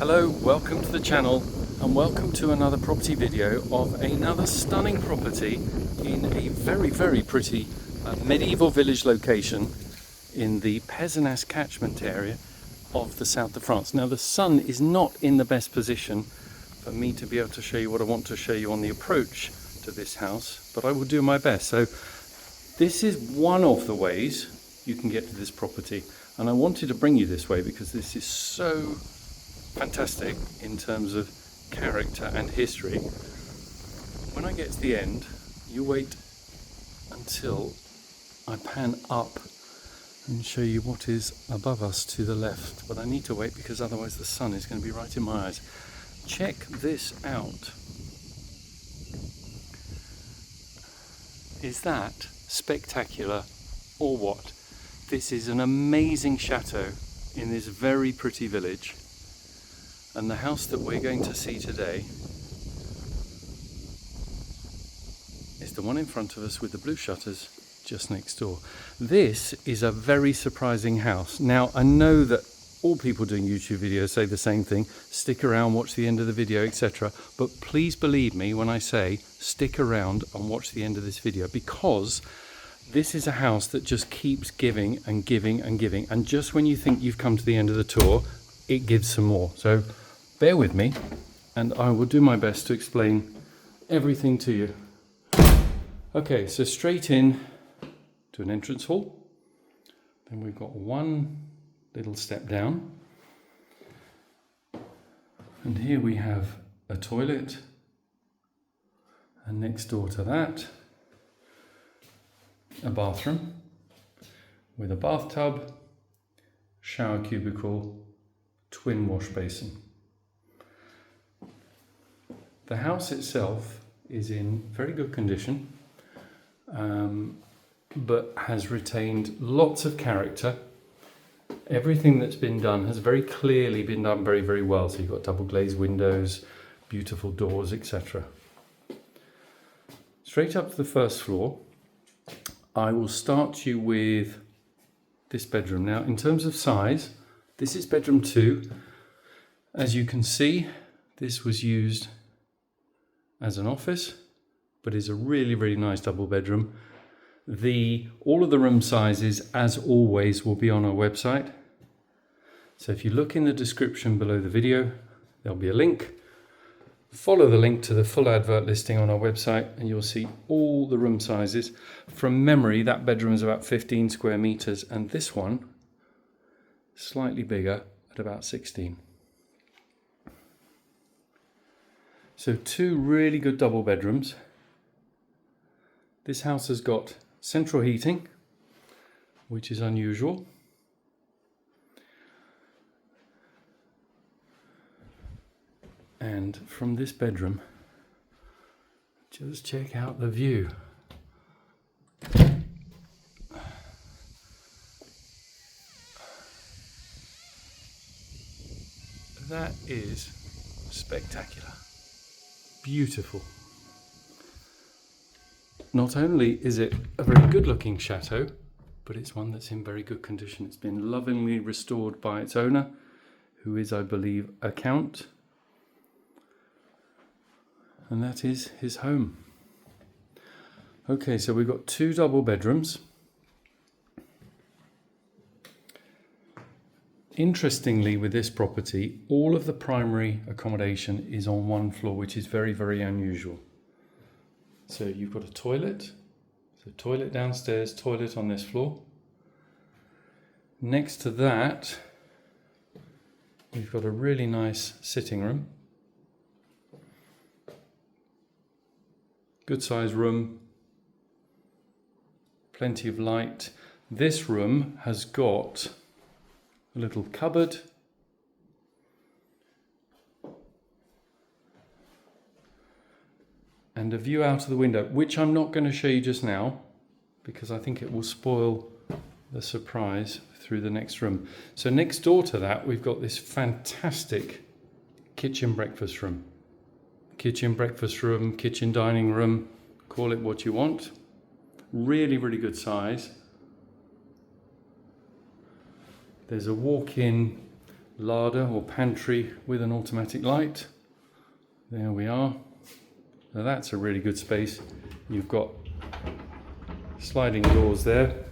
Hello, welcome to the channel and welcome to another property video of another stunning property in a very pretty medieval village location in the Pezenas catchment area of the south of France. Now the sun is not in the best position for me to be able to show you what I want to show you on the approach to this house, but I will do my best. So this is one of the ways you can get to this property, and I wanted to bring you this way because this is so fantastic in terms of character and history. When I get to the end, you wait until I pan up and show you what is above us to the left, but I need to wait because otherwise the sun is going to be right in my eyes. Check this out. Is that spectacular or what? This is an amazing chateau in this very pretty village, and the house that we're going to see today is the one in front of us with the blue shutters just next door. This is a very surprising house. Now I know that all people doing YouTube videos say the same thing: stick around, watch the end of the video, etc. But please believe me when I say stick around and watch the end of this video, because this is a house that just keeps giving and giving and giving, and just when you think you've come to the end of the tour, it gives some more. So bear with me and I will do my best to explain everything to you. Okay, so straight in to an entrance hall. Then we've got one little step down, and here we have a toilet, and next door to that a bathroom with a bathtub, shower cubicle, twin wash basin. The house itself is in very good condition, but has retained lots of character. Everything that's been done has very clearly been done very well. So you've got double glazed windows, beautiful doors, etc. Straight up to the first floor, I will start you with this bedroom. Now, in terms of size, this is bedroom 2. As you can see, this was used as an office, but is a really nice double bedroom. All of the room sizes, as always, will be on our website. So if you look in the description below the video, there'll be a link. Follow the link to the full advert listing on our website and you'll see all the room sizes. From memory, that bedroom is about 15 square meters, and this one, slightly bigger at about 16. So 2 really good double bedrooms. This house has got central heating, which is unusual. And from this bedroom, just check out the view. That is spectacular. Beautiful. Not only is it a very good looking chateau, but it's one that's in very good condition. It's been lovingly restored by its owner, who is, I believe, a count. And that is his home. Okay, so we've got 2 double bedrooms. Interestingly, with this property, all of the primary accommodation is on one floor, which is very unusual. So you've got a toilet, so toilet downstairs, toilet on this floor. Next to that, we've got a really nice sitting room. Good size room, plenty of light. This room has got a little cupboard, and a view out of the window, which I'm not going to show you just now because I think it will spoil the surprise through the next room. So next door to that, we've got this fantastic kitchen breakfast room. Kitchen breakfast room, kitchen dining room, call it what you want. Really good size. There's a walk-in larder or pantry with an automatic light. There we are. Now that's a really good space. You've got sliding doors there.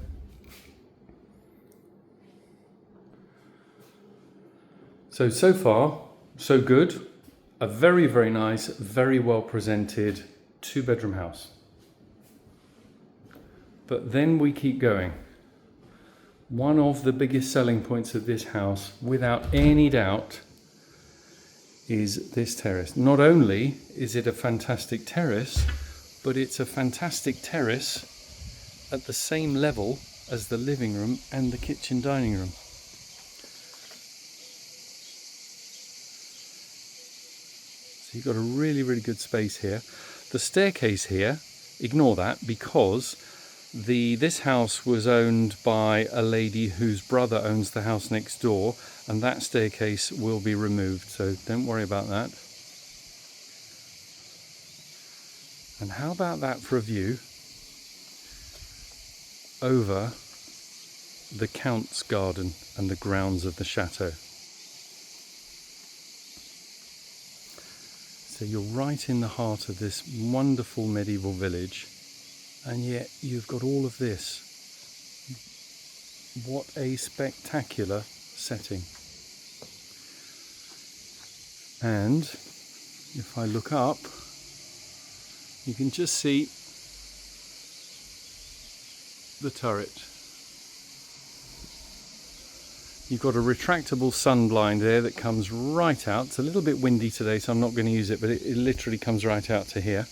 So far, so good. A very, very nice, very well presented 2-bedroom house. But then we keep going. One of the biggest selling points of this house, without any doubt, is this terrace. Not only is it a fantastic terrace, but it's a fantastic terrace at the same level as the living room and the kitchen dining room. So you've got a really, really good space here. The staircase here, ignore that, because this house was owned by a lady whose brother owns the house next door, and that staircase will be removed, so don't worry about that. And how about that for a view over the Count's garden and the grounds of the chateau? So you're right in the heart of this wonderful medieval village, and yet you've got all of this. What a spectacular setting. And if I look up, you can just see the turret. You've got a retractable sun blind there that comes right out. It's a little bit windy today, so I'm not going to use it, but it literally comes right out to here.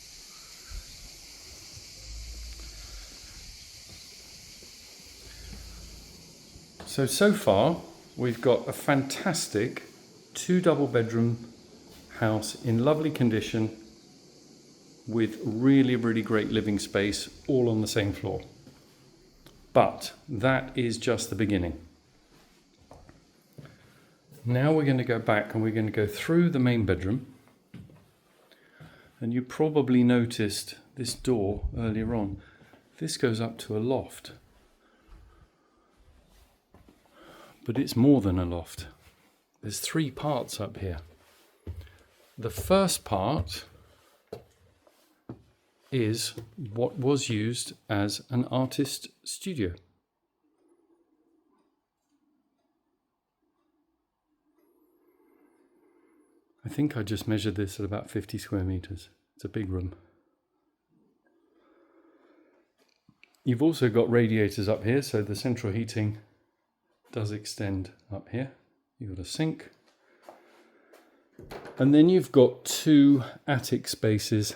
So far, we've got a fantastic 2 double-bedroom house in lovely condition with really, really great living space, all on the same floor. But that is just the beginning. Now we're going to go back and we're going to go through the main bedroom. And you probably noticed this door earlier on. This goes up to a loft. But it's more than a loft. There's 3 parts up here. The first part is what was used as an artist studio. I think I just measured this at about 50 square meters. It's a big room. You've also got radiators up here, so the central heating does extend up here. You've got a sink. And then you've got 2 attic spaces.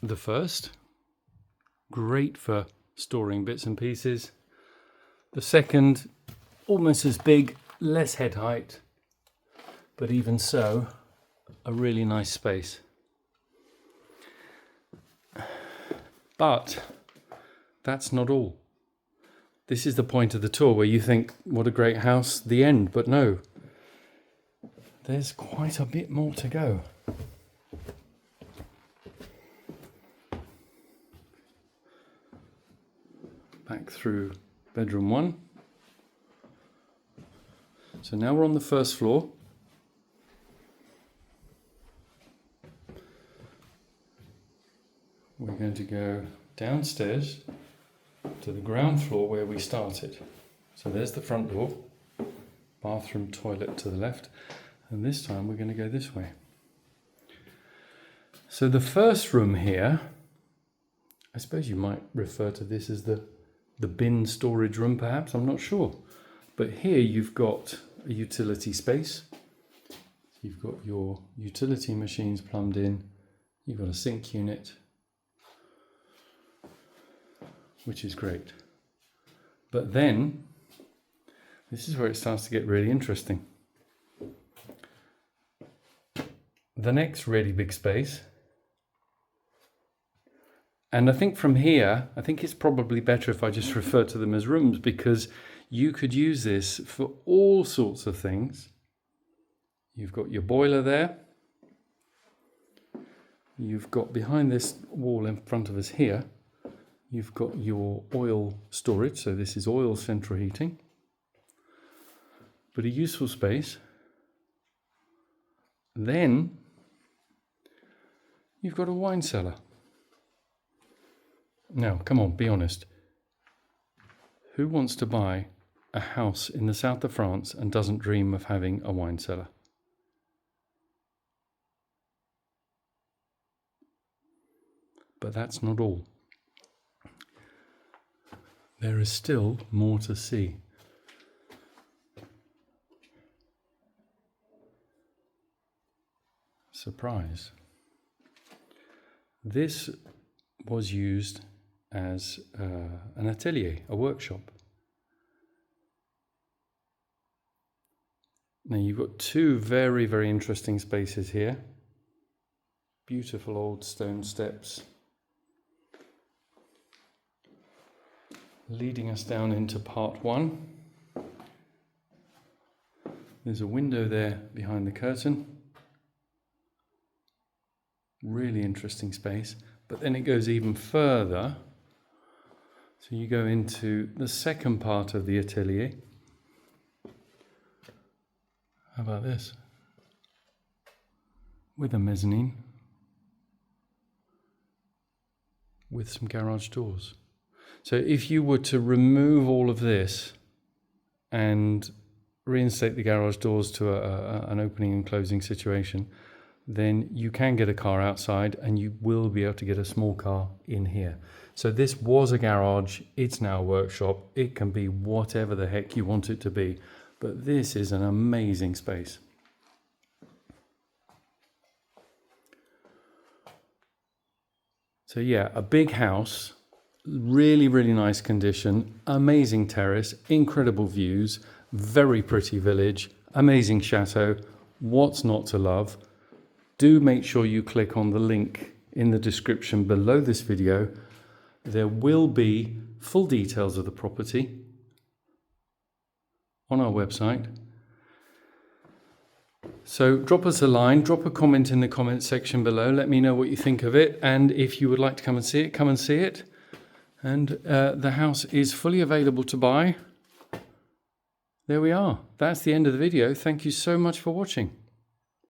The first, great for storing bits and pieces. The second, almost as big, less head height, but even so, a really nice space. But that's not all. This is the point of the tour where you think, what a great house, the end, but no. There's quite a bit more to go. Back through bedroom 1. So now we're on the first floor. We're going to go downstairs to the ground floor where we started. So there's the front door, bathroom, toilet to the left, and this time we're going to go this way. So the first room here, I suppose you might refer to this as the bin storage room perhaps, I'm not sure. But here you've got a utility space. You've got your utility machines plumbed in. You've got a sink unit, which is great. But then, this is where it starts to get really interesting. The next really big space, and I think from here, I think it's probably better if I just refer to them as rooms, because you could use this for all sorts of things. You've got your boiler there. You've got behind this wall in front of us here, You've got your oil storage, so this is oil central heating, but a useful space. Then you've got a wine cellar. Now, come on, be honest. Who wants to buy a house in the south of France and doesn't dream of having a wine cellar? But that's not all. There is still more to see. Surprise. This was used as an atelier, a workshop. Now you've got two very, very interesting spaces here. Beautiful old stone steps leading us down into part one. There's a window there behind the curtain. Really interesting space. But then it goes even further. So you go into the second part of the atelier. How about this? With a mezzanine. With some garage doors. So if you were to remove all of this and reinstate the garage doors to an opening and closing situation, then you can get a car outside and you will be able to get a small car in here. So this was a garage, it's now a workshop. It can be whatever the heck you want it to be, but this is an amazing space. So yeah, a big house, really, really nice condition, amazing terrace, incredible views, very pretty village, amazing chateau. What's not to love? Do make sure you click on the link in the description below this video. There will be full details of the property on our website. So drop us a line, drop a comment in the comment section below. Let me know what you think of it. And if you would like to come and see it, come and see it. And the house is fully available to buy. There we are. That's the end of the video. Thank you so much for watching.